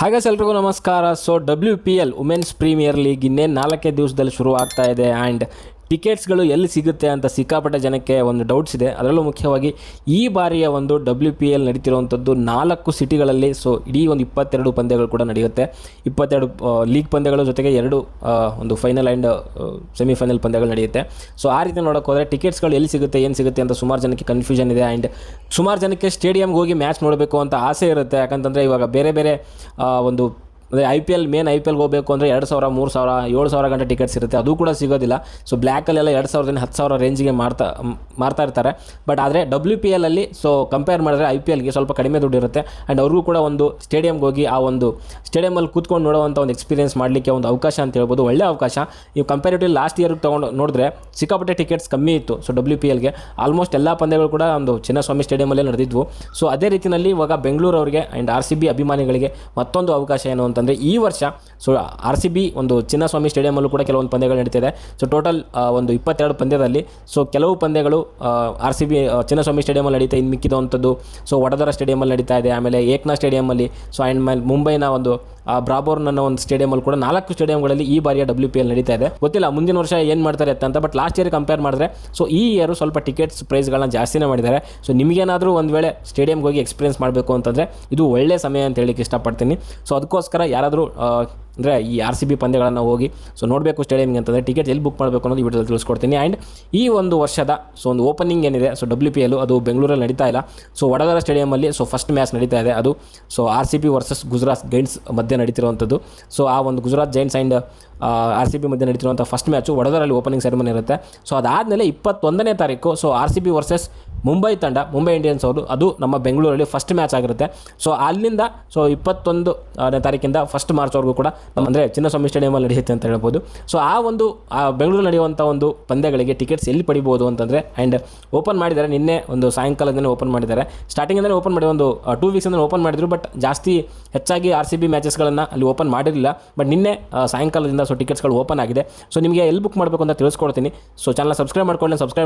ಹಾಗೆ ಎಲ್ರಿಗೂ ನಮಸ್ಕಾರ. So WPL women's premier league ಇನ್ನೇನು 4 ದಿವಸದಲ್ಲಿ ಶುರು ಆಗ್ತಾ ಇದೆ. ಆ್ಯಂಡ್ ಟಿಕೆಟ್ಸ್ಗಳು ಎಲ್ಲಿ ಸಿಗುತ್ತೆ ಅಂತ ಸಿಕ್ಕಾಪಟ್ಟೆ ಜನಕ್ಕೆ ಒಂದು ಡೌಟ್ಸ್ ಇದೆ. ಅದರಲ್ಲೂ ಮುಖ್ಯವಾಗಿ ಈ ಬಾರಿಯ ಒಂದು WPL ನಡೀತಿರುವಂಥದ್ದು 4 ಸಿಟಿಗಳಲ್ಲಿ. ಸೊ ಇಡೀ ಒಂದು 22 ಪಂದ್ಯಗಳು ಕೂಡ ನಡೆಯುತ್ತೆ. 22 ಲೀಗ್ ಪಂದ್ಯಗಳ ಜೊತೆಗೆ 2 ಒಂದು ಫೈನಲ್ ಆ್ಯಂಡ್ ಸೆಮಿಫೈನಲ್ ಪಂದ್ಯಗಳು ನಡೆಯುತ್ತೆ. ಸೊ ಆ ರೀತಿ ನೋಡೋಕೆ ಹೋದರೆ ಟಿಕೆಟ್ಸ್ಗಳು ಎಲ್ಲಿ ಸಿಗುತ್ತೆ ಏನು ಸಿಗುತ್ತೆ ಅಂತ ಸುಮಾರು ಜನಕ್ಕೆ ಕನ್ಫ್ಯೂಷನ್ ಇದೆ. ಆ್ಯಂಡ್ ಸುಮಾರು ಜನಕ್ಕೆ ಸ್ಟೇಡಿಯಮ್ಗೆ ಹೋಗಿ ಮ್ಯಾಚ್ ನೋಡಬೇಕು ಅಂತ ಆಸೆ ಇರುತ್ತೆ. ಯಾಕಂತಂದರೆ ಇವಾಗ ಬೇರೆ ಬೇರೆ ಒಂದು ಅದೇ IPL ಮೇನ್ IPLಗೆ ಹೋಗಬೇಕು ಅಂದರೆ 2,000, 3,000, 7,000 ಗಂಟೆ ಟಿಕೆಟ್ಸ್ ಇರುತ್ತೆ. ಅದು ಕೂಡ ಸಿಗೋದಿಲ್ಲ. ಸೊ ಬ್ಲ್ಯಾಕಲ್ಲೆಲ್ಲ 2,000, 10,000 ರೇಂಜಿಗೆ ಮಾರ್ತಾ ಇರ್ತಾರೆ. ಬಟ್ ಆದರೆ WPLಲ್ಲಿ ಸೊ ಕಂಪೇರ್ ಮಾಡಿದ್ರೆ IPLಗೆ ಸ್ವಲ್ಪ ಕಡಿಮೆ ದುಡ್ಡು ಇರುತ್ತೆ. ಆ್ಯಂಡ್ ಅವ್ರಿಗೂ ಕೂಡ ಒಂದು ಸ್ಟೇಡಿಯಮ್ಗೆ ಹೋಗಿ ಆ ಒಂದು ಸ್ಟೇಡಿಯಮಲ್ಲಿ ಕೂತ್ಕೊಂಡು ನೋಡೋವಂಥ ಒಂದು ಎಕ್ಸ್ಪೀರಿಯನ್ಸ್ ಮಾಡಲಿಕ್ಕೆ ಒಂದು ಅವಕಾಶ ಅಂತ ಹೇಳ್ಬೋದು. ಒಳ್ಳೆ ಅವಕಾಶ. ನೀವು ಕಂಪೇರಿಟಿವ್ ಲಾಸ್ಟ್ ಇಯರ್ಗೆ ತೊಗೊಂಡು ನೋಡಿದ್ರೆ ಸಿಕ್ಕಾಪಟ್ಟೆ ಟಿಕೆಟ್ಸ್ ಕಮ್ಮಿ ಇತ್ತು. ಸೊ WPLಗೆ ಆಲ್ಮೋಸ್ಟ್ ಎಲ್ಲ ಪಂದ್ಯಗಳು ಕೂಡ ಒಂದು ಚಿನ್ನಸ್ವಾಮಿ ಸ್ಟೇಡಿಯಮಲ್ಲೇ ನಡೆದಿದ್ವು. ಸೊ ಅದೇ ರೀತಿಯಲ್ಲಿ ಇವಾಗ ಬೆಂಗಳೂರು ಅವರಿಗೆ ಆ್ಯಂಡ್ RCB ಅಭಿಮಾನಿಗಳಿಗೆ ಮತ್ತೊಂದು ಅವಕಾಶ ಏನು ಅಂತಂದರೆ ಈ ವರ್ಷ ಸೊ RCB ಒಂದು ಚಿನ್ನಸ್ವಾಮಿ ಸ್ಟೇಡಿಯಮಲ್ಲೂ ಕೂಡ ಕೆಲವೊಂದು ಪಂದ್ಯಗಳು ನಡೀತಿದೆ. ಸೊ ಟೋಟಲ್ ಒಂದು 22 ಪಂದ್ಯದಲ್ಲಿ ಸೊ ಕೆಲವು ಪಂದ್ಯಗಳು RCB ಚಿನ್ನಸ್ವಾಮಿ ಸ್ಟೇಡಿಯಮಲ್ಲಿ ನಡೀತಾ, ಇನ್ನು ಮಿಕ್ಕಿದಂಥದ್ದು ಸೊ ವಡೋದರ ಸ್ಟೇಡಿಯಮಲ್ಲಿ ನಡೀತಾ ಇದೆ. ಆಮೇಲೆ ಏಕ್ನಾ ಸ್ಟೇಡಿಯಮಲ್ಲಿ, ಸೊ ಆ್ಯಂಡ್ ಮೇಲೆ ಮುಂಬೈನ ಒಂದು ಬ್ರಾಬೋರ್ನ್ ಅನ್ನೋ ಒಂದು ಸ್ಟೇಡಿಯಮಲ್ಲಿ ಕೂಡ 4 ಸ್ಟೇಡಿಯಂಗಳಲ್ಲಿ ಈ ಬಾರಿಯ WPL ನಡೀತಾ ಇದೆ. ಗೊತ್ತಿಲ್ಲ ಮುಂದಿನ ವರ್ಷ ಏನು ಮಾಡ್ತಾರೆ ಅಂತ. ಬಟ್ ಲಾಸ್ಟ್ ಇಯರ್ ಕಂಪೇರ್ ಮಾಡಿದ್ರೆ ಸೊ ಈ ಇಯರು ಸ್ವಲ್ಪ ಟಿಕೆಟ್ಸ್ ಪ್ರೈಸ್ಗಳನ್ನ ಜಾಸ್ತಿನೇ ಮಾಡಿದ್ದಾರೆ. ಸೊ ನಿಮಗೇನಾದರೂ ಒಂದು ವೇಳೆ ಸ್ಟೇಡಿಯಮ್ಗೆ ಹೋಗಿ ಎಕ್ಸ್ಪೀರಿಯನ್ಸ್ ಮಾಡಬೇಕು ಅಂತಂದರೆ ಇದು ಒಳ್ಳೆ ಸಮಯ ಅಂತ ಹೇಳಿಕ್ಕೆ ಇಷ್ಟಪಡ್ತೀನಿ. ಸೊ ಅದಕ್ಕೋಸ್ಕರ ಯಾರಾದರೂ ಅಂದರೆ ಈ RCB ಪಂದ್ಯಗಳನ್ನು ಹೋಗಿ ಸೊ ನೋಡಬೇಕು ಸ್ಟೇಡಿಯಮ್ಗೆ ಅಂತಂದರೆ ಟಿಕೆಟ್ ಎಲ್ಲಿ ಬುಕ್ ಮಾಡಬೇಕು ಅನ್ನೋದು ಈ ವಿಡಿಯೋದಲ್ಲಿ ತಿಳಿಸ್ಕೊಡ್ತೀನಿ. ಆ್ಯಂಡ್ ಈ ಒಂದು ವರ್ಷದ ಸೊ ಒಂದು ಓಪನಿಂಗ್ ಏನಿದೆ ಸೊ WPL ಅದು ಬೆಂಗಳೂರಲ್ಲಿ ನಡೀತಾ ಇಲ್ಲ. ಸೊ ವಡೋದರ ಸ್ಟೇಡಿಯಮಲ್ಲಿ ಸೊ ಫಸ್ಟ್ ಮ್ಯಾಚ್ ನಡೀತಾ ಇದೆ. ಅದು so RCB versus Gujarat Giants ಮಧ್ಯೆ ನಡೀತಿರುವಂಥದ್ದು. ಸೊ ಆ ಒಂದು ಗುಜರಾತ್ ಜೈಂಟ್ಸ್ ಆ್ಯಂಡ್ RCB ಮಧ್ಯೆ ನಡೀತಿರುವಂಥ ಫಸ್ಟ್ ಮ್ಯಾಚು ವಡೋದರಲ್ಲಿ ಓಪನಿಂಗ್ ಸೆರೆಮನಿ ಇರುತ್ತೆ. ಸೊ ಅದಾದಮೇಲೆ 21ನೇ ತಾರೀಕು ಸೊ RCB ವರ್ಸಸ್ ಮುಂಬೈ ತಂಡ, ಮುಂಬೈ ಇಂಡಿಯನ್ಸ್ ಅವರು, ಅದು ನಮ್ಮ ಬೆಂಗಳೂರಲ್ಲಿ ಫಸ್ಟ್ ಮ್ಯಾಚ್ ಆಗಿರುತ್ತೆ. ಸೊ ಅಲ್ಲಿಂದ ಸೊ 21ನೇ ತಾರೀಕಿಂದ 1 ಮಾರ್ಚ್ವರೆಗೂ ಕೂಡ ಅಂದರೆ ಚಿನ್ನಸ್ವಾಮಿ ಸ್ಟೇಡಿಯಮಲ್ಲಿ ನಡೆಯುತ್ತೆ ಅಂತ ಹೇಳ್ಬೋದು. ಸೊ ಆ ಒಂದು ಬೆಂಗಳೂರು ನಡೆಯುವಂಥ ಒಂದು ಪಂದ್ಯಗಳಿಗೆ ಟಿಕೆಟ್ಸ್ ಎಲ್ಲಿ ಪಡಿಬೋದು ಅಂತಂದರೆ, ಆ್ಯಂಡ್ ಓಪನ್ ಮಾಡಿದ್ದಾರೆ ನಿನ್ನೆ ಒಂದು ಸಾಯಂಕಾಲದಿಂದ ಓಪನ್ ಮಾಡಿದ್ದಾರೆ. ಸ್ಟಾರ್ಟಿಂಗಿಂದಲೇ ಓಪನ್ ಮಾಡಿ ಒಂದು 2 ವೀಕ್ಸಿಂದ ಓಪನ್ ಮಾಡಿದ್ರು. ಬಟ್ ಜಾಸ್ತಿ ಹೆಚ್ಚಾಗಿ RCB ಮ್ಯಾಚಸ್ಗಳನ್ನು ಅಲ್ಲಿ ಓಪನ್ ಮಾಡಿರಲಿಲ್ಲ. ಬಟ್ ನಿನ್ನೆ ಸಾಯಂಕಾಲದಿಂದ ಸೊ ಟಿಕೆಟ್ಸ್ಗಳು ಓಪನ್ ಆಗಿದೆ. ಸೊ ನಿಮಗೆ ಎಲ್ಲಿ ಬುಕ್ ಮಾಡಬೇಕು ಅಂತ ತಿಳಿಸ್ಕೊಡ್ತೀನಿ. ಸೊ ಚಾನಲ್ ಸಬ್ಸ್ಕ್ರೈಬ್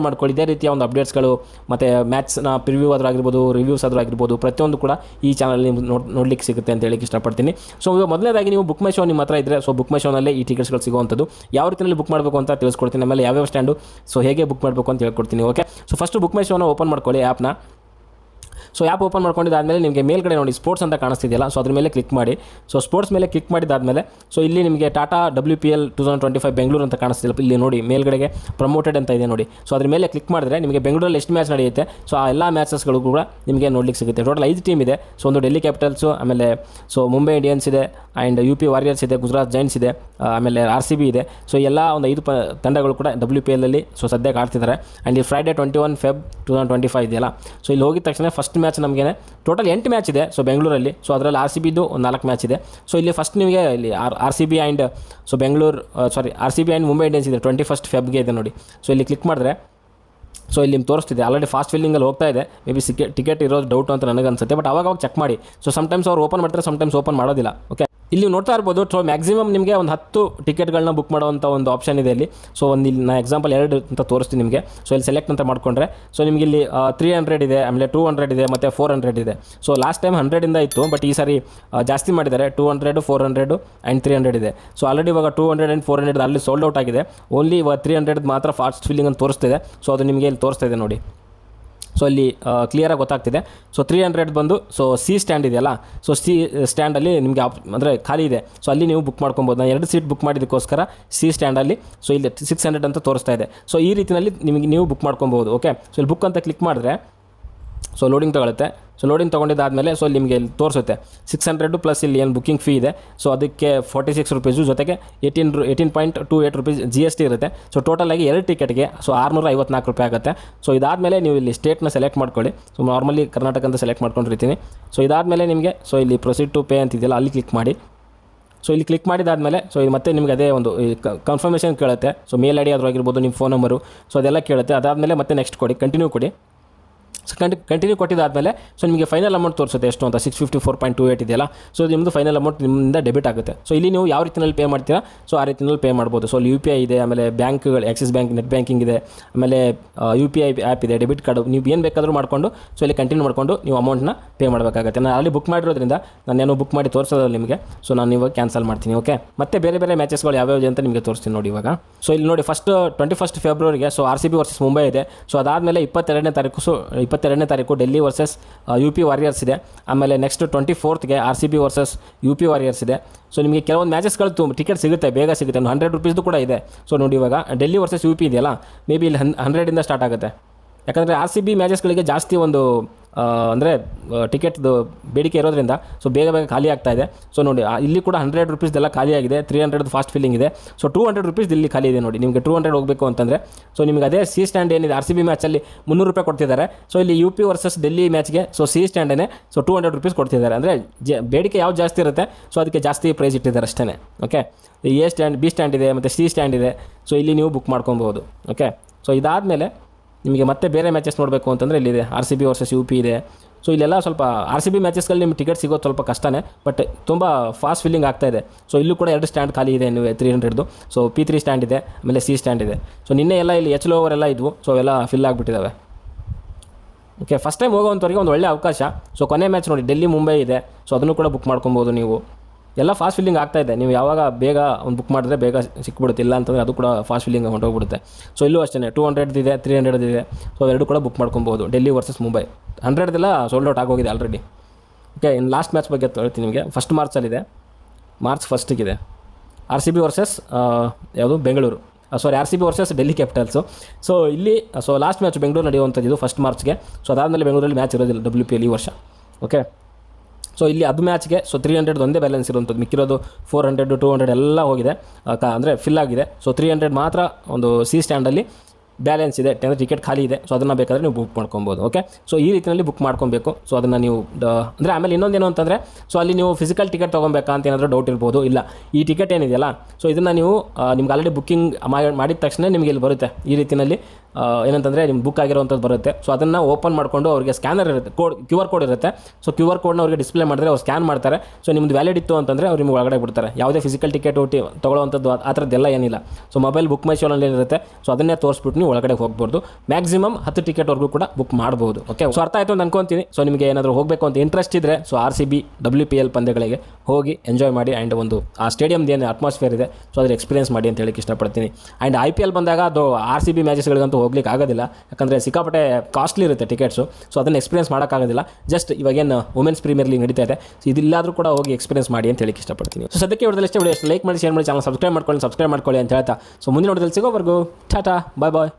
ಮಾಡ್ಕೊಳ್ಳಿ. ಇದೇ ರೀತಿಯ ಒಂದು ಅಪ್ಡೇಟ್ಸ್ಗಳು ಮತ್ತು ಮ್ಯಾಚ್ನ ಪ್ರಿವ್ಯೂ ಆದರೂ ಆಗಿರ್ಬೋದು, ರಿವ್ಯೂಸ್ ಆದರೂ ಆಗಿರ್ಬೋದು, ಪ್ರತಿಯೊಂದು ಕೂಡ ಈ ಚಾನಲಲ್ಲಿ ನೋಡಲಿಕ್ಕೆ ಸಿಗುತ್ತೆ ಅಂತ ಹೇಳಿಕ್ಕೆ ಇಷ್ಟಪಡ್ತೀನಿ. ಸೊ ಇವಾಗ ಮೊದಲನೇದಾಗಿ ನೀವು ಬುಕ್ ಮೈ ಶೋ ನಿಮ್ಮ ಹತ್ರ ಇದ್ದರೆ ಸೊ ಬುಕ್ ಮೈ ಶೋನಲ್ಲೇ ಈ ಟಿಕೆಟ್ಸ್ಗಳು ಸಿಗುವಂಥದ್ದು. ಯಾವ ರೀತಿಯಲ್ಲಿ ಬುಕ್ ಮಾಡಬೇಕು ಅಂತ ತಿಳಿಸ್ಕೊಡ್ತೀನಿ. ಆಮೇಲೆ ಯಾವ್ಯಾವ ಸ್ಟ್ಯಾಂಡು ಸೊ ಹೇಗೆ ಬುಕ್ ಮಾಡಬೇಕು ಅಂತ ಹೇಳ್ಕೊಡ್ತೀನಿ. Okay, so first book my ಶೋನ ಓಪನ್ ಮಾಡ್ಕೊಳ್ಳಿ ಆ್ಯಪ್ನ. ಸೊ ಆ್ಯಪ್ ಓಪನ್ ಮಾಡ್ಕೊಂಡಿದ್ದಾದಮೇಲೆ ನಿಮಗೆ ಮೇಲ್ಗಡೆ ನೋಡಿ ಸ್ಪೋರ್ಟ್ಸ್ ಅಂತ ಕಾಣಿಸ್ತಿದೆಯಲ್ಲ, ಸೊ ಅದ್ರ ಮೇಲೆ ಕ್ಲಿಕ್ ಮಾಡಿ. ಸೊ ಸ್ಪೋರ್ಟ್ಸ್ ಮೇಲೆ ಕ್ಲಿಕ್ ಮಾಡಿದ್ದಾದಮೇಲೆ ಸೊ ಇಲ್ಲಿ ನಿಮಗೆ ಟಾಟಾ WPL 2025 ಬೆಂಗಳೂರು ಅಂತ ಕಾಣಿಸ್ತಿಲ್ಲ. ಇಲ್ಲಿ ನೋಡಿ ಮೇಲ್ಗಡೆಗೆ ಪ್ರಮೋಟೆಡ್ ಅಂತ ಇದೆ ನೋಡಿ. ಸೊ ಅದ್ರ ಮೇಲೆ ಕ್ಲಿಕ್ ಮಾಡಿದ್ರೆ ನಿಮಗೆ ಬೆಂಗಳೂರಲ್ಲಿ ಎಷ್ಟು ಮ್ಯಾಚ್ ನಡೆಯುತ್ತೆ ಸೊ ಆ ಎಲ್ಲ ಮ್ಯಾಚಸ್ಗಳು ಕೂಡ ನಿಮಗೆ ನೋಡ್ಲಿಕ್ಕೆ ಸಿಗುತ್ತೆ. ಟೋಟಲ್ 5 ಟೀಮ್ ಇದೆ. ಸೊ ಒಂದು ಡೆಲ್ಲಿ ಕ್ಯಾಪಿಟಲ್ಸು, ಆಮೇಲೆ ಸೊ ಮುಂಬೈ ಇಂಡಿಯನ್ಸ್ ಇದೆ, ಆ್ಯಂಡ್ UP ವಾರಿಯರ್ಸ್ ಇದೆ, ಗುಜರಾತ್ ಜೈಂಟ್ಸ್ ಇದೆ, ಆಮೇಲೆ RCB ಇದೆ. ಸೊ ಎಲ್ಲ ಒಂದು 5 ತಂಡಗಳು ಕೂಡ WPLಲ್ಲಿ ಸೊ ಸದ್ಯಕ್ಕೆ ಆಡ್ತಿದ್ದಾರೆ. ಆ್ಯಂಡ್ ಈ ಫ್ರೈಡೇ 21 ಫೆಬ್ 2025 ಇದೆಯಲ್ಲ. ಸೊ ಇಲ್ಲಿ ಹೋಗಿದ ತಕ್ಷಣ ಫಸ್ಟ್ ಮ್ಯಾಚ್ ನಮಗೆ ಟೋಟಲ್ 8 ಮ್ಯಾಚ್ ಇದೆ ಸೊ ಬೆಂಗಳೂರಲ್ಲಿ. ಸೊ ಅದರಲ್ಲಿ RCBದು 4 ಮ್ಯಾಚ್ ಇದೆ. ಸೊ ಇಲ್ಲಿ ಫಸ್ಟ್ ನಿಮಗೆ ಇಲ್ಲಿ RCB and so Bengaluru RCB and Mumbai Indians ಇದೆ 21 ಫೆಬ್ಗೆ ಇದೆ ನೋಡಿ. ಸೊ ಇಲ್ಲಿ ಕ್ಲಿಕ್ ಮಾಡಿದ್ರೆ ಸೊ ಇಲ್ಲಿ ನಿಮ್ಗೆ ತೋರಿಸ್ತಿದೆ ಆಲ್ರೆಡಿ ಫಾಸ್ಟ್ ಫಿಲ್ಲಿಂಗಲ್ಲಿ ಹೋಗ್ತಾ ಇದೆ. ಮೇ ಬಿ ಟಿಕೆಟ್ ಇರೋದು ಡೌಟ್ ಅಂತ ನನಗೆ ಅನ್ಸುತ್ತೆ. ಬಟ್ ಅವಾಗ ಚೆಕ್ ಮಾಡಿ. ಸೊ ಸಮ್ಟೈಮ್ಸ್ ಅವ್ರು ಓಪನ್ ಮಾಡ್ತಾರೆ, ಸಮ್ಟೈಮ್ಸ್ ಓಪನ್ ಮಾಡೋದಿಲ್ಲ. ಓಕೆ, ಇಲ್ಲಿ ನೋಡ್ತಾ ಇರ್ಬೋದು. ಸೊ ಮ್ಯಾಕ್ಸಿಮಮ್ ನಿಮಗೆ ಒಂದು 10 ಟಿಕೆಟ್ಗಳನ್ನ ಬುಕ್ ಮಾಡುವಂಥ ಒಂದು ಆಪ್ಷನ್ ಇದೆ ಇಲ್ಲಿ. ಸೊ ಒಂದು ಇಲ್ಲಿ ನಾನು ಎಕ್ಸಾಂಪಲ್ 2 ಅಂತ ತೋರಿಸ್ತೀನಿ ನಿಮಗೆ. ಸೊ ಇಲ್ಲಿ ಸೆಲೆಕ್ಟ್ ಅಂತ ಮಾಡಿಕೊಂಡ್ರೆ ಸೊ ನಿಮಗೆ ಇಲ್ಲಿ 300 ಇದೆ, ಆಮೇಲೆ 200 ಇದೆ, ಮತ್ತು 400 ಇದೆ. ಸೊ ಲಾಸ್ಟ್ ಟೈಮ್ 100 ಇತ್ತು. ಬಟ್ ಈ ಸಾರಿ ಜಾಸ್ತಿ ಮಾಡಿದ್ದಾರೆ. 200, 400 ಆ್ಯಂಡ್ 300 ಇದೆ. ಸೊ ಆಲ್ರೆಡಿ ಇವಾಗ 200 ಆ್ಯಂಡ್ 400 ಅಲ್ಲಿ ಸೋಲ್ಡ್ ಔಟ್ ಆಗಿದೆ. ಓನ್ಲಿ ಇವಾಗ 300 ಮಾತ್ರ ಫಾಸ್ಟ್ ಫಿಲ್ಲಿಂಗ್ ಅಂತ ತೋರಿಸ್ತಿದೆ. ಸೊ ಅದು ನಿಮಗೆ ಇಲ್ಲಿ ತೋರಿಸ್ತಾ ಇದೆ ನೋಡಿ. ಸೊ ಅಲ್ಲಿ ಕ್ಲಿಯರಾಗಿ ಗೊತ್ತಾಗ್ತಿದೆ. ಸೊ 300 ಬಂದು ಸೊ C ಸ್ಟ್ಯಾಂಡ್ ಇದೆಯಲ್ಲ, ಸೊ C ಸ್ಟ್ಯಾಂಡಲ್ಲಿ ನಿಮಗೆ ಅಂದರೆ ಖಾಲಿ ಇದೆ. ಸೊ ಅಲ್ಲಿ ನೀವು ಬುಕ್ ಮಾಡ್ಕೊಬೋದು. ನಾನು 2 ಸೀಟ್ ಬುಕ್ ಮಾಡಿದ್ದಕ್ಕೋಸ್ಕರ C ಸ್ಟ್ಯಾಂಡಲ್ಲಿ ಸೊ ಇಲ್ಲಿ 600 ಅಂತ ತೋರಿಸ್ತಾ ಇದೆ. ಸೊ ಈ ರೀತಿಯಲ್ಲಿ ನಿಮಗೆ ನೀವು ಬುಕ್ ಮಾಡ್ಕೊಬೋದು. ಓಕೆ, ಸೊ ಇಲ್ಲಿ ಬುಕ್ ಅಂತ ಕ್ಲಿಕ್ ಮಾಡಿದ್ರೆ ಸೊ ಲೋಡಿಂಗ್ ತೊಗೊಳುತ್ತೆ. ಸೊ ಲೋಡಿಂಗ್ ತೊಗೊಂಡಿದ್ದಾದಮೇಲೆ ಸೊ ಇಲ್ಲಿ ನಿಮಗೆ ಇಲ್ಲಿ ತೋರಿಸುತ್ತೆ 600 ಪ್ಲಸ್ ಇಲ್ಲಿ ಏನು ಬುಕ್ಕಿಂಗ್ ಫೀ ಇದೆ. ಸೊ ಅದಕ್ಕೆ 46 ರೂಪೀಸು, ಜೊತೆಗೆ 18.28 ರೂಪೀಸ್ GST ಇರುತ್ತೆ. ಸೊ ಟೋಟಲಾಗಿ 2 ಟಿಕೆಟ್ಗೆ ಸೊ 654 ರೂಪಾಯಿ ಆಗುತ್ತೆ. ಸೊ ಇದಾದಮೇಲೆ ನೀವು ಇಲ್ಲಿ ಸ್ಟೇಟ್ನ ಸೆಲೆಕ್ಟ್ ಮಾಡ್ಕೊಳ್ಳಿ. ಸೊ ನಾರ್ಮಲಿ ಕರ್ನಾಟಕ ಅಂತ ಸೆಲೆಕ್ಟ್ ಮಾಡ್ಕೊಂಡಿರ್ತೀನಿ. ಸೊ ಇದಾದಮೇಲೆ ನಿಮಗೆ ಸೊ ಇಲ್ಲಿ ಪ್ರೊಸೀಡ್ ಟು ಪೇ ಅಂತಿದೆಯಲ್ಲ, ಅಲ್ಲಿ ಕ್ಲಿಕ್ ಮಾಡಿ. ಸೊ ಇಲ್ಲಿ ಕ್ಲಿಕ್ ಮಾಡಿದಾದಮೇಲೆ ಸೊ ಇದು ಮತ್ತೆ ನಿಮಗೆ ಅದೇ ಒಂದು ಕನ್ಫರ್ಮೇಷನ್ ಕೇಳುತ್ತೆ. ಸೊ ಮೇಲ್ ID ಆದರೂ ಆಗಿರ್ಬೋದು, ನಿಮ್ಮ ಫೋನ್ ನಂಬರು, ಸೊ ಅದೆಲ್ಲ ಕೇಳುತ್ತೆ. ಅದಾದಮೇಲೆ ಮತ್ತೆ ನೆಕ್ಸ್ಟ್ ಕೊಡಿ, ಕಂಟಿನ್ಯೂ ಕೊಡಿ. ಕಂಟಿನ್ಯೂ ಕೊಟ್ಟಿದ್ದಾದಮೇಲೆ ಸೊ ನಿಮಗೆ ಫೈನಲ್ ಅಮೌಂಟ್ ತೋರಿಸುತ್ತೆ ಎಷ್ಟು ಅಂತ 654.28 ಇದೆಯಲ್ಲ. ಸೊ ನಿಮ್ಮದು ಫೈನಲ್ ಅಮೌಂಟ್ ನಿಮ್ಮಿಂದ ಡೆಬಿಟ್ ಆಗುತ್ತೆ. ಸೊ ಇಲ್ಲಿ ನೀವು ಯಾವ ರೀತಿಯಲ್ಲಿ ಪೇ ಮಾಡ್ತೀರಾ ಸೊ ಆ ರೀತಿಯಲ್ಲಿ ಪೇ ಮಾಡ್ಬೋದು. ಸೊ ಅಲ್ಲಿ UPI ಇದೆ, ಆಮೇಲೆ ಬ್ಯಾಂಕ್ಗಳು ಆಕ್ಸಿಸ್ ಬ್ಯಾಂಕ್ ನೆಟ್ ಬ್ಯಾಂಕಿಂಗ್ ಇದೆ, ಆಮೇಲೆ UPI ಆ್ಯಪ್ ಇದೆ, ಡೆಬಿಟ್ ಕಾರ್ಡು, ನೀವು ಏನು ಬೇಕಾದರೂ ಮಾಡಿಕೊಂಡು ಸೊ ಇಲ್ಲಿ ಕಂಟಿನ್ಯೂ ಮಾಡಿಕೊಂಡು ನೀವು ಅಮೌಂಟ್ನ ಪೇ ಮಾಡಬೇಕಾಗುತ್ತೆ. ನಾನು ಅಲ್ಲಿ ಬುಕ್ ಮಾಡಿರೋದ್ರಿಂದ ನಾನೇನೋ ಬುಕ್ ಮಾಡಿ ತೋರಿಸೋದಿಲ್ಲ ನಿಮಗೆ. ಸೊ ನಾನು ಇವಾಗ ಕ್ಯಾನ್ಸಲ್ ಮಾಡ್ತೀನಿ. ಓಕೆ, ಮತ್ತೆ ಬೇರೆ ಬೇರೆ ಮ್ಯಾಚಸ್ಗಳು ಯಾವ್ಯಾವ ಅಂತ ನಿಮಗೆ ತೋರಿಸ್ತೀನಿ ನೋಡಿ ಇವಾಗ. ಸೊ ಇಲ್ಲಿ ನೋಡಿ, 21 ಫೆಬ್ರವರಿಗೆ ಸೊ RCB ವರ್ಸಸ್ ಮುಂಬೈ ಇದೆ. ಸೊ ಅದಾದಮೇಲೆ 22ನೇ ತಾರೀಕು ಡೆಲ್ಲಿ ವರ್ಸಸ್ UP ವಾರಿಯರ್ಸ್ ಇದೆ. ಆಮೇಲೆ ನೆಕ್ಸ್ಟ್ 24ಗೆ RCB ವರ್ಸಸ್ UP ವಾರಿಯರ್ಸ್ ಇದೆ. ಸೊ ನಿಮಗೆ ಕೆಲವೊಂದು ಮ್ಯಾಚಸ್ಗಳು ಟಿಕೆಟ್ ಸಿಗುತ್ತೆ, ಬೇಗ ಸಿಗುತ್ತೆ, $100 ಕೂಡ ಇದೆ. ಸೊ ನೋಡಿ ಇವಾಗ ಡೆಲ್ಲಿ ವರ್ಸಸ್ UP ಇದೆಯಲ್ಲ, ಮೇ ಬಿ ಇಲ್ಲಿ 100 ಸ್ಟಾರ್ಟ್ ಆಗುತ್ತೆ. ಯಾಕಂದರೆ RCB ಮ್ಯಾಚಸ್ಗಳಿಗೆ ಜಾಸ್ತಿ ಒಂದು ಅಂದರೆ ಟಿಕೆಟ್ದು ಬೇಡಿಕೆ ಇರೋದ್ರಿಂದ ಸೊ ಬೇಗ ಖಾಲಿ ಆಗ್ತಾ ಇದೆ. ಸೊ ನೋಡಿ ಇಲ್ಲಿ ಕೂಡ $100 ಖಾಲಿ ಆಗಿದೆ, 300 ಫಾಸ್ಟ್ ಫಿಲ್ಲಿಂಗ್ ಇದೆ. ಸೊ $200 ಇಲ್ಲಿ ಖಾಲಿ ಇದೆ ನೋಡಿ. ನಿಮಗೆ 200 ಹೋಗಬೇಕು ಅಂತಂದರೆ ಸೊ ನಿಮಗೆ ಅದೇ ಸಿ ಸ್ಟ್ಯಾಂಡ್ ಏನಿದೆ RCB ಮ್ಯಾಚಲ್ಲಿ $300 ಕೊಡ್ತಿದ್ದಾರೆ. ಸೊ ಇಲ್ಲಿ UP ವರ್ಸಸ್ ಡೆಲ್ಲಿ ಮ್ಯಾಚ್ಗೆ ಸೊ ಸಿ ಸ್ಟ್ಯಾಂಡೇ ಸೊ $200 ಕೊಡ್ತಿದ್ದಾರೆ. ಅಂದರೆ ಬೇಡಿಕೆ ಯಾವ್ದು ಜಾಸ್ತಿ ಇರುತ್ತೆ ಸೊ ಅದಕ್ಕೆ ಜಾಸ್ತಿ ಪ್ರೈಸ್ ಇಟ್ಟಿದ್ದಾರೆ ಅಷ್ಟೇ. Okay, A stand, B stand ಇದೆ, ಮತ್ತು C ಸ್ಟ್ಯಾಂಡ್ ಇದೆ. ಸೊ ಇಲ್ಲಿ ನೀವು ಬುಕ್ ಮಾಡ್ಕೊಬೋದು. ಓಕೆ, ಸೊ ಇದಾದಮೇಲೆ ನಿಮಗೆ ಮತ್ತೆ ಬೇರೆ ಮ್ಯಾಚಸ್ ನೋಡಬೇಕು ಅಂತಂದರೆ ಇಲ್ಲಿದೆ RCB ವರ್ಸಸ್ UP ಇದೆ. ಸೊ ಇಲ್ಲೆಲ್ಲ ಸ್ವಲ್ಪ RCB ಮ್ಯಾಚಸ್ಗಳಲ್ಲಿ ನಿಮ್ಗೆ ಟಿಕೆಟ್ ಸಿಗೋದು ಸ್ವಲ್ಪ ಕಷ್ಟನೇ, ಬಟ್ ತುಂಬ ಫಾಸ್ಟ್ ಫಿಲ್ಲಿಂಗ್ ಆಗ್ತಾ ಇದೆ. ಸೊ ಇಲ್ಲೂ ಕೂಡ 2 ಸ್ಟ್ಯಾಂಡ್ ಖಾಲಿ ಇದೆ, ನೀವು 300. ಸೊ P3 ಸ್ಟ್ಯಾಂಡ್ ಇದೆ, ಆಮೇಲೆ C ಸ್ಟ್ಯಾಂಡ್ ಇದೆ. ಸೊ ನಿನ್ನೆ ಎಲ್ಲ ಇಲ್ಲಿ H ಲೋವರ್ ಎಲ್ಲ ಇದ್ವು, ಸೊ ಅವೆಲ್ಲ ಫಿಲ್ ಆಗಿಬಿಟ್ಟಿದ್ದಾವೆ. ಓಕೆ, ಫಸ್ಟ್ ಟೈಮ್ ಹೋಗೋವಂಥವ್ರಿಗೆ ಒಂದು ಒಳ್ಳೆ ಅವಕಾಶ. ಸೊ ಕೊನೆ ಮ್ಯಾಚ್ ನೋಡಿ ಡೆಲ್ಲಿ ಮುಂಬೈ ಇದೆ. ಸೊ ಅದನ್ನು ಕೂಡ ಬುಕ್ ಮಾಡ್ಕೊಬೋದು ನೀವು. ಎಲ್ಲ ಫಾಸ್ಟ್ ಫಿಲ್ಲಿಂಗ್ ಆಗ್ತಾ ಇದೆ. ನೀವು ಯಾವಾಗ ಬೇಗ ಒಂದು ಬುಕ್ ಮಾಡಿದ್ರೆ ಬೇಗ ಸಿಕ್ಬಿಡುತ್ತೆ, ಇಲ್ಲ ಅಂತಂದರೆ ಅದು ಕೂಡ ಫಾಸ್ಟ್ ಫಿಲ್ಲಿಂಗ್ ಹೊಂಟೋಗ್ಬಿಡುತ್ತೆ. ಸೊ ಇಲ್ಲೂ ಅಷ್ಟೇ 200 ಇದೆ, 300 ಇದೆ. ಸೊ ಎರಡು ಕೂಡ ಬುಕ್ ಮಾಡ್ಕೊಬೋದು. Delhi versus Mumbai 100 sold out ಆಗೋಗಿದೆ ಆಲ್ರೆಡಿ. ಓಕೆ, ಇನ್ನು ಲಾಸ್ಟ್ ಮ್ಯಾಚ್ ಬಗ್ಗೆ ಹೇಳ್ತೀನಿ ನಿಮಗೆ. ಫಸ್ಟ್ ಮಾರ್ಚಲ್ಲಿದೆ, ಮಾರ್ಚ್ 1 RCB ವರ್ಸಸ್ ಯಾವುದು Bengaluru, RCB versus Delhi capitals. So ಇಲ್ಲಿ ಸೊ ಲಾಸ್ಟ್ ಮ್ಯಾಚ್ ಬೆಂಗಳೂರು ನಡೆಯುವಂಥದ್ದು ಫಸ್ಟ್ ಮಾರ್ಚ್ಗೆ. ಸೊ ಅದಾದಮೇಲೆ ಬೆಂಗಳೂರಲ್ಲಿ ಮ್ಯಾಚ್ ಇರೋದಿಲ್ಲ WPL ಈ ವರ್ಷ. ಓಕೆ, ಸೊ ಇಲ್ಲಿ ಅದು ಮ್ಯಾಚ್ಗೆ ಸೊ 300 ಒಂದೇ ಬ್ಯಾಲೆನ್ಸ್ ಇರುವಂಥದ್ದು, ಮಿಕ್ಕಿರೋದು 400 200 ಎಲ್ಲ ಹೋಗಿದೆ, ಅಂದರೆ ಫಿಲ್ ಆಗಿದೆ. ಸೊ 300 ಮಾತ್ರ ಒಂದು C ಸ್ಟ್ಯಾಂಡಲ್ಲಿ ಬ್ಯಾಲೆನ್ಸ್ ಇದೆ, ಟಿಕೆಟ್ ಖಾಲಿ ಇದೆ. ಸೊ ಅದನ್ನು ಬೇಕಾದರೆ ನೀವು ಬುಕ್ ಮಾಡ್ಕೊಬೋದು. ಓಕೆ, ಸೊ ಈ ರೀತಿಯಲ್ಲಿ ಬುಕ್ ಮಾಡ್ಕೊಬೇಕು. ಸೊ ಅದನ್ನು ನೀವು ಅಂದರೆ ಆಮೇಲೆ ಇನ್ನೊಂದೇನು ಅಂತಂದರೆ ಸೊ ಅಲ್ಲಿ ನೀವು ಫಿಸಿಕಲ್ ಟಿಕೆಟ್ ತೊಗೊಬೇಕಾ ಅಂತ ಏನಾದರೂ ಡೌಟ್ ಇರ್ಬೋದು. ಇಲ್ಲ, ಈ ಟಿಕೆಟ್ ಏನಿದೆಯಲ್ಲ ಸೊ ಇದನ್ನು ನೀವು ನಿಮ್ಗೆ ಆಲ್ರೆಡಿ ಬುಕ್ಕಿಂಗ್ ಮಾಡಿದ ತಕ್ಷಣ ನಿಮಗೆ ಇಲ್ಲಿ ಬರುತ್ತೆ ಈ ರೀತಿಯಲ್ಲಿ ಏನಂತಂದರೆ ನಿಮ್ಗೆ ಬುಕ್ ಆಗಿರೋವಂಥದ್ದು ಬರುತ್ತೆ. ಸೊ ಅದನ್ನು ಓಪನ್ ಮಾಡಿಕೊಂಡು ಅವರಿಗೆ ಸ್ಕ್ಯಾನರ್ ಇರುತ್ತೆ, QR ಕೋಡ್ ಇರುತ್ತೆ. ಸೊ QR ಕೋಡ್ನ ಅವರಿಗೆ ಡಿಸ್ಪ್ಲೇ ಮಾಡಿದ್ರೆ ಅವ್ರು ಸ್ಕ್ಯಾನ್ ಮಾಡ್ತಾರೆ. ಸೊ ನಿಮ್ಮದು ವ್ಯಾಲಿಡ್ ಇತ್ತು ಅಂತಂದರೆ ಅವ್ರು ನಿಮ್ಗೆ ಒಳಗಡೆ ಬಿಡ್ತಾರೆ. ಯಾವುದೇ ಫಿಸಿಕಲ್ ಟಿಕೆಟ್ ತೊಗೊಳ್ಳೋವಂಥದ್ದು ಆ ಥರದ್ದೆಲ್ಲ ಏನಿಲ್ಲ. ಸೊ ಮೊಬೈಲ್ ಬುಕ್ ಮೈ ಶೋನಲ್ಲಿ ಇರುತ್ತೆ. ಸೊ ಅದನ್ನೇ ತೋರಿಸ್ಬಿಟ್ಟು ನೀವು ಒಳಗಡೆ ಹೋಗ್ಬೋದು. ಮ್ಯಾಕ್ಸಿಮಮ್ 10 ಟಿಕೆಟ್ವರೆಗೂ ಕೂಡ ಬುಕ್ ಮಾಡ್ಬೋದು. ಓಕೆ, ಸೊ ಅರ್ಥ ಆಯಿತು ಅಂತ ಅನ್ಕೊತೀನಿ. ಸೊ ನಿಮಗೆ ಏನಾದರೂ ಹೋಗಬೇಕು ಅಂತ ಇಂಟ್ರೆಸ್ಟ್ ಇದ್ದರೆ ಸೊ RCB WPL ಪಂದ್ಯಗಳಿಗೆ ಹೋಗಿ ಎಂಜಾಯ್ ಮಾಡಿ. ಆ್ಯಂಡ್ ಒಂದು ಆ ಸ್ಟೇಡಿಯಮ್ದು ಏನು ಅಟ್ಮಾಸ್ಫಿಯರ್ ಇದೆ ಸೊ ಅದ್ರ ಎಕ್ಸ್ಪೀರಿಯನ್ಸ್ ಮಾಡಿ ಅಂತ ಹೇಳಕ್ಕೆ ಇಷ್ಟಪಡ್ತೀನಿ. ಆ್ಯಂಡ್ IPL ಬಂದಾಗ ಅದು RCB ಮ್ಯಾಚಸ್ಗಳಿಗಂತೂ ಹೋಗ್ಲಿಕ್ಕೆ ಆಗೋದಿಲ್ಲ, ಯಾಕಂದರೆ ಸಿಕ್ಕಾಪಟ್ಟೆ ಕಾಸ್ಟ್ಲಿ ಇರುತ್ತೆ ಟಿಕೆಟ್ಸು. ಸೊ ಅದನ್ನು ಎಕ್ಸ್ಪೀರಿಯನ್ಸ್ ಮಾಡೋಕ್ಕಾಗೋದಿಲ್ಲ. ಜಸ್ಟ್ ಇವಾಗೇನು ವುಮೆನ್ಸ್ ಪ್ರೀಮಿಯರ್ ಲೀಗ್ ನಡೀತಾ ಇದೆ, ಸೊ ಇದಿಲ್ಲಾದರೂ ಕೂಡ ಹೋಗಿ ಎಕ್ಸ್ಪೀರಿಯನ್ಸ್ ಮಾಡಿ ಅಂತ ಹೇಳಕ್ಕೆ ಇಷ್ಟಪಡ್ತೀನಿ. ಸೊ ಸದ್ಯಕ್ಕೆ ವಿಡಿಯೋದಲ್ಲಿ ಇಷ್ಟ ಲೈಕ್ ಮಾಡಿ, ಶೇರ್ ಮಾಡಿ, ಚಾನಲ್ ಸಬ್ಸ್ಕ್ರೈಬ್ ಮಾಡ್ಕೊಳ್ಳಿ ಅಂತ ಹೇಳ್ತಾ ಸೊ ಮುಂದಿನ ವಿಡಿಯೋದಲ್ಲಿ ಸಿಗೋವರೆಗೂ ಟಾಟಾ, ಬಾಯ್ ಬಾಯ್.